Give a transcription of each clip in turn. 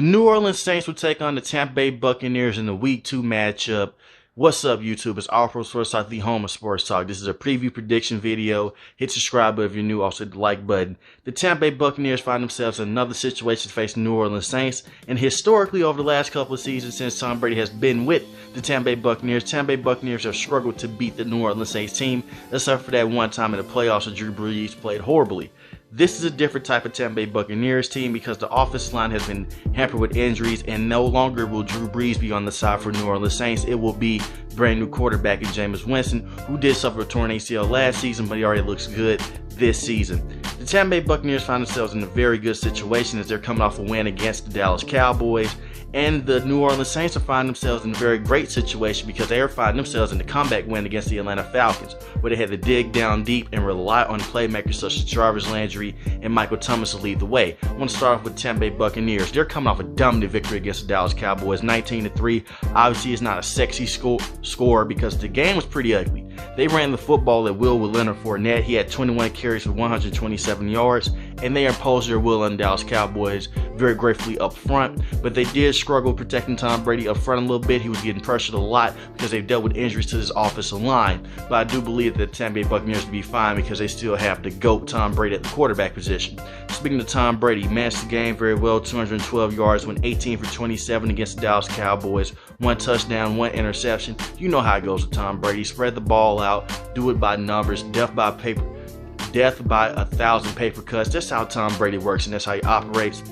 The New Orleans Saints will take on the Tampa Bay Buccaneers in the Week 2 matchup. What's up, YouTube? It's All Pro Sports Talk, the home of sports talk. This is a preview prediction video. Hit subscribe if you're new. Also hit the like button. The Tampa Bay Buccaneers find themselves in another situation facing the New Orleans Saints. And historically, over the last couple of seasons since Tom Brady has been with the Tampa Bay Buccaneers have struggled to beat the New Orleans Saints team, except for that one time in the playoffs where Drew Brees played horribly. This is a different type of Tampa Bay Buccaneers team because the offensive line has been hampered with injuries, and no longer will Drew Brees be on the side for New Orleans Saints. It will be brand new quarterback in Jameis Winston, who did suffer a torn ACL last season, but he already looks good this season. The Tampa Bay Buccaneers find themselves in a very good situation as they're coming off a win against the Dallas Cowboys, and the New Orleans Saints are finding themselves in a very great situation because they are finding themselves in the comeback win against the Atlanta Falcons, where they had to dig down deep and rely on playmakers such as Jarvis Landry and Michael Thomas to lead the way. I want to start off with the Tampa Bay Buccaneers. They're coming off a dominant victory against the Dallas Cowboys, 19-3. Obviously, it's not a sexy score because the game was pretty ugly. They ran the football at will with Leonard Fournette. He had 21 carries for 127 yards, and they imposed their will on the Dallas Cowboys very gratefully up front. But they did struggle protecting Tom Brady up front a little bit. He was getting pressured a lot because they've dealt with injuries to this offensive line. But I do believe that the Tampa Bay Buccaneers will be fine because they still have the GOAT Tom Brady at the quarterback position. Speaking of Tom Brady, managed the game very well, 212 yards, went 18 for 27 against the Dallas Cowboys, 1 touchdown, 1 interception. You know how it goes with Tom Brady. Spread the ball out, do it by numbers, death by 1,000 paper cuts. That's how Tom Brady works, and that's how he operates.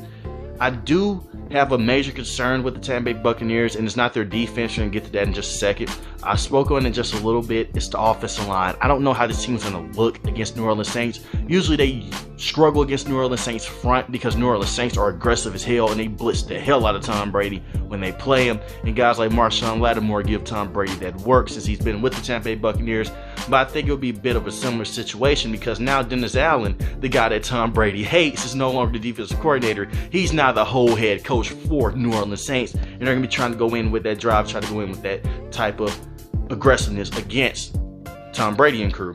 I do have a major concern with the Tampa Bay Buccaneers, and it's not their defense. We're going to get to that in just a second. I spoke on it just a little bit. It's the offensive line. I don't know how this team's going to look against New Orleans Saints. Usually they struggle against New Orleans Saints front because New Orleans Saints are aggressive as hell, and they blitz the hell out of Tom Brady when they play him. And guys like Marshawn Lattimore give Tom Brady that work since he's been with the Tampa Bay Buccaneers. But I think it'll be a bit of a similar situation because now Dennis Allen, the guy that Tom Brady hates, is no longer the defensive coordinator. He's now the whole head coach for New Orleans Saints, and they're going to be trying to go in with that drive, try to go in with that type of aggressiveness against Tom Brady and crew.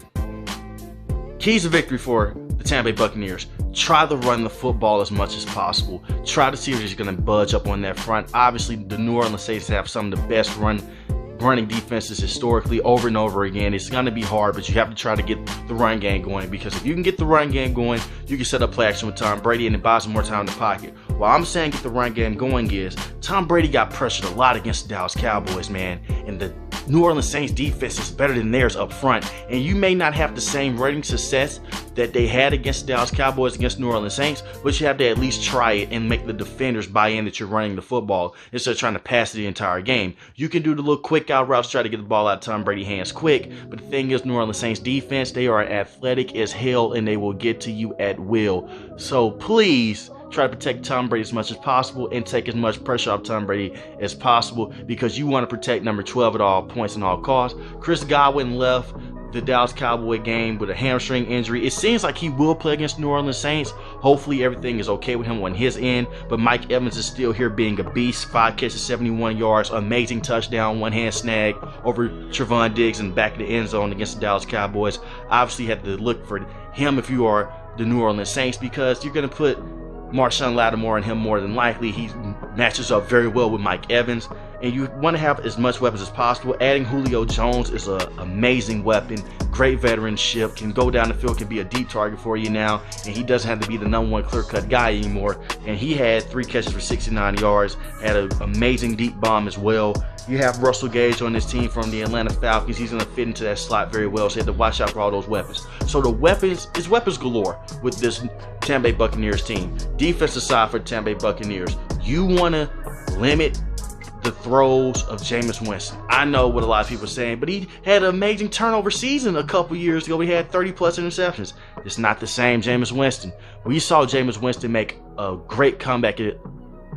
Keys to victory for the Tampa Bay Buccaneers: try to run the football as much as possible. Try to see if he's going to budge up on that front. Obviously, the New Orleans Saints have some of the best running defenses historically over and over again. It's going to be hard, but you have to try to get the run game going, because if you can get the run game going, you can set up play action with Tom Brady and it buys him more time in the pocket. While I'm saying get the run game going is, Tom Brady got pressured a lot against the Dallas Cowboys, man, and the New Orleans Saints defense is better than theirs up front, and you may not have the same rating success that they had against the Dallas Cowboys against New Orleans Saints, but you have to at least try it and make the defenders buy in that you're running the football instead of trying to pass it the entire game. You can do the little quick out routes, try to get the ball out of Tom Brady's hands quick, but the thing is, New Orleans Saints defense, they are athletic as hell and they will get to you at will. So please try to protect Tom Brady as much as possible and take as much pressure off Tom Brady as possible, because you want to protect number 12 at all points and all costs. Chris Godwin left the Dallas Cowboy game with a hamstring injury. It seems like he will play against New Orleans Saints. Hopefully everything is okay with him on his end, but Mike Evans is still here being a beast. 5 catches, 71 yards, amazing touchdown, one-hand snag over Trevon Diggs in the back of the end zone against the Dallas Cowboys. Obviously you have to look for him if you are the New Orleans Saints, because you're going to put Marshawn Lattimore and him more than likely. He matches up very well with Mike Evans, and you want to have as much weapons as possible. Adding Julio Jones is an amazing weapon, great veteranship, can go down the field, can be a deep target for you now, and he doesn't have to be the number 1 clear-cut guy anymore. And he had 3 catches for 69 yards, had an amazing deep bomb as well. You have Russell Gage on this team from the Atlanta Falcons. He's going to fit into that slot very well, so you have to watch out for all those weapons. So the weapons is weapons galore with this Tampa Bay Buccaneers team. Defensive side for the Tampa Bay Buccaneers, you want to limit the throws of Jameis Winston. I know what a lot of people are saying, but he had an amazing turnover season a couple years ago. He had 30-plus interceptions. It's not the same Jameis Winston. We saw Jameis Winston make a great comeback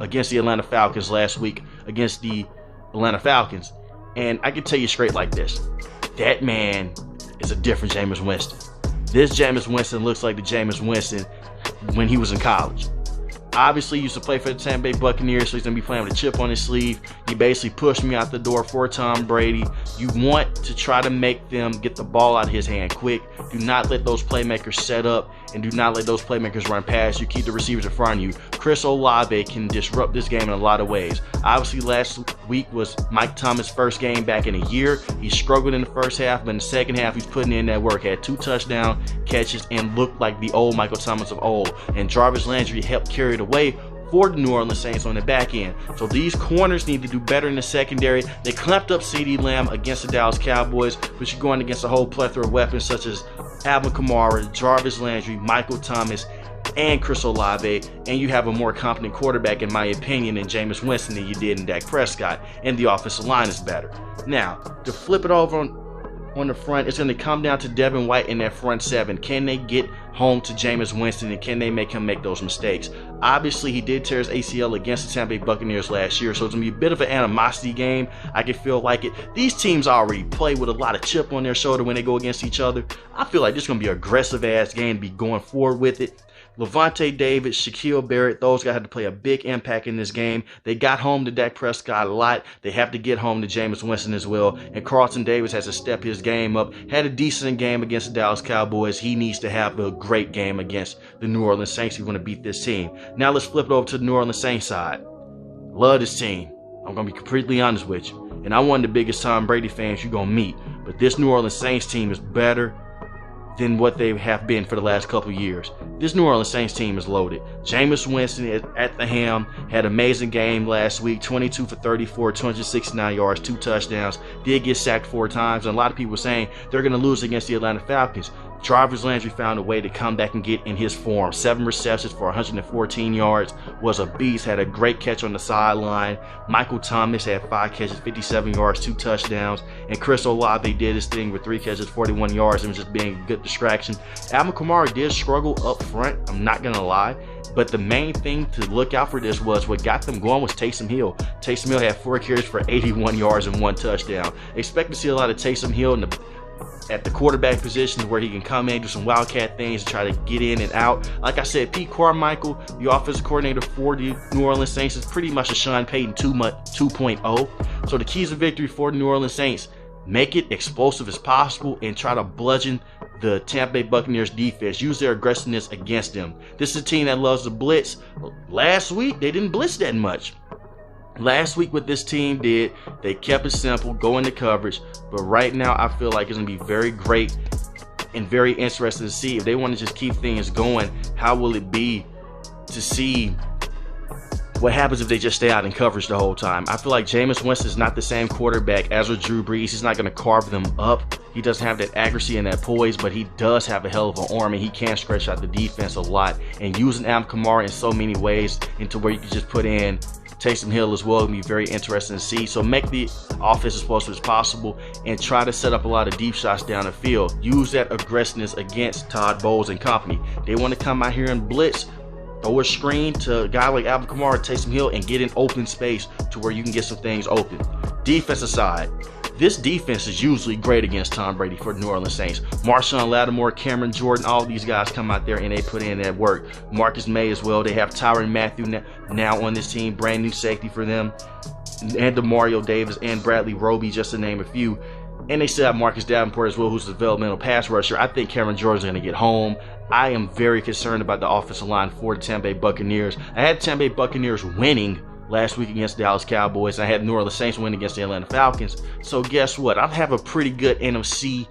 against the Atlanta Falcons last week against the Atlanta Falcons, and I can tell you straight like this: that man is a different Jameis Winston. This Jameis Winston looks like the Jameis Winston when he was in college. obviously used to play for the Tampa Bay Buccaneers, so he's going to be playing with a chip on his sleeve. He basically pushed me out the door for Tom Brady. You want to try to make them get the ball out of his hand quick. Do not let those playmakers set up, and do not let those playmakers run past you. Keep the receivers in front of you. Chris Olave can disrupt this game in a lot of ways. Obviously, last week was Mike Thomas' first game back in a year. He struggled in the first half, but in the second half, he's putting in that work. Had 2 touchdown catches and looked like the old Michael Thomas of old. And Jarvis Landry helped carry it away for the New Orleans Saints on the back end. So these corners need to do better in the secondary. They clamped up CeeDee Lamb against the Dallas Cowboys, but you're going against a whole plethora of weapons such as Alvin Kamara, Jarvis Landry, Michael Thomas, and Chris Olave, and you have a more competent quarterback, in my opinion, in Jameis Winston than you did in Dak Prescott, and the offensive line is better. Now, to flip it over on the front, it's going to come down to Devin White in that front 7. Can they get home to Jameis Winston, and can they make him make those mistakes? Obviously, he did tear his ACL against the Tampa Bay Buccaneers last year, so it's going to be a bit of an animosity game. I can feel like it. These teams already play with a lot of chip on their shoulder when they go against each other. I feel like this is going to be an aggressive-ass game to be going forward with it. Levante David, Shaquille Barrett, those guys had to play a big impact in this game. They got home to Dak Prescott a lot. They have to get home to Jameis Winston as well. And Carlton Davis has to step his game up. Had a decent game against the Dallas Cowboys. He needs to have a great game against the New Orleans Saints if you want to beat this team. Now let's flip it over to the New Orleans Saints side. Love this team. I'm going to be completely honest with you. And I'm one of the biggest Tom Brady fans you're going to meet. But this New Orleans Saints team is better than what they have been for the last couple of years. This New Orleans Saints team is loaded. Jameis Winston is at the helm, had an amazing game last week, 22 for 34, 269 yards, 2 touchdowns, did get sacked 4 times, and a lot of people were saying they're going to lose against the Atlanta Falcons. Jarvis Landry found a way to come back and get in his form. 7 receptions for 114 yards, was a beast, had a great catch on the sideline. Michael Thomas had 5 catches, 57 yards, 2 touchdowns, and Chris Olave did his thing with 3 catches, 41 yards, and was just being a good distraction. Alvin Kamara did struggle up front, I'm not gonna lie, but the main thing to look out for this was what got them going was Taysom Hill. Taysom Hill had 4 carries for 81 yards and 1 touchdown. Expect to see a lot of Taysom Hill at the quarterback position where he can come in, do some wildcat things, and try to get in and out. Like I said, Pete Carmichael, the offensive coordinator for the New Orleans Saints, is pretty much a Sean Payton 2.0. So the keys of victory for the New Orleans Saints: make it explosive as possible and try to bludgeon the Tampa Bay Buccaneers defense. Use their aggressiveness against them. This is a team that loves to blitz. Last week, they didn't blitz that much. Last week what this team did, they kept it simple, go into coverage, but right now I feel like it's going to be very great and very interesting to see if they want to just keep things going. How will it be to see what happens if they just stay out in coverage the whole time? I feel like Jameis Winston is not the same quarterback as with Drew Brees. He's not going to carve them up. He doesn't have that accuracy and that poise, but he does have a hell of an arm, and he can stretch out the defense a lot. And using Alvin Kamara in so many ways into where you can just put in Taysom Hill as well, going to be very interesting to see. So make the offense as explosive as possible and try to set up a lot of deep shots down the field. Use that aggressiveness against Todd Bowles and company. They want to come out here and blitz, throw a screen to a guy like Alvin Kamara, Taysom Hill, and get in open space to where you can get some things open. Defensive side. This defense is usually great against Tom Brady for the New Orleans Saints. Marshawn Lattimore, Cameron Jordan, all these guys come out there and they put in that work. Marcus May as well. They have Tyrann Mathieu now on this team, brand new safety for them. And DeMario Davis and Bradley Roby, just to name a few. And they still have Marcus Davenport as well, who's a developmental pass rusher. I think Cameron Jordan's going to get home. I am very concerned about the offensive line for the Tampa Bay Buccaneers. I had Tampa Bay Buccaneers winning last week against the Dallas Cowboys. I had New Orleans Saints win against the Atlanta Falcons. So guess what? I have a pretty good NFC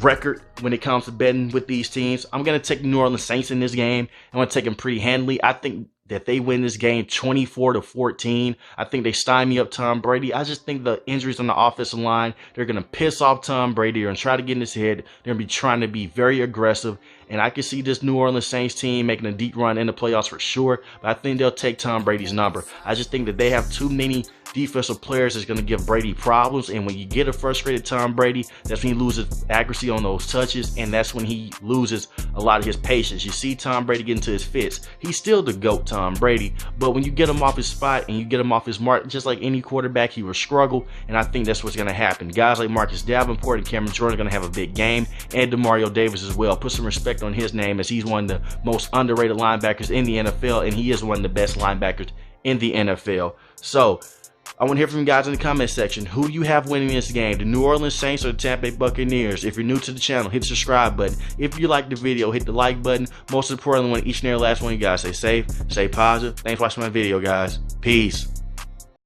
record when it comes to betting with these teams. I'm going to take the New Orleans Saints in this game. I'm going to take them pretty handily. I think that they win this game 24-14. I think they stymie up Tom Brady. I just think the injuries on the offensive line, they're going to piss off Tom Brady. They're going to try to get in his head. They're going to be trying to be very aggressive. And I can see this New Orleans Saints team making a deep run in the playoffs for sure. But I think they'll take Tom Brady's number. I just think that they have too many defensive players is going to give Brady problems. And when you get a frustrated Tom Brady, that's when he loses accuracy on those touches, and that's when he loses a lot of his patience. You see Tom Brady get into his fits. He's still the GOAT, Tom Brady, but when you get him off his spot and you get him off his mark, just like any quarterback, he will struggle, and I think that's what's going to happen. Guys like Marcus Davenport and Cameron Jordan are going to have a big game, and Demario Davis as well. Put some respect on his name, as he's one of the most underrated linebackers in the NFL, and he is one of the best linebackers in the NFL. So I want to hear from you guys in the comment section. Who do you have winning this game? The New Orleans Saints or the Tampa Bay Buccaneers? If you're new to the channel, hit the subscribe button. If you like the video, hit the like button. Most importantly, I want each and every last one of you guys stay safe, stay positive. Thanks for watching my video, guys. Peace.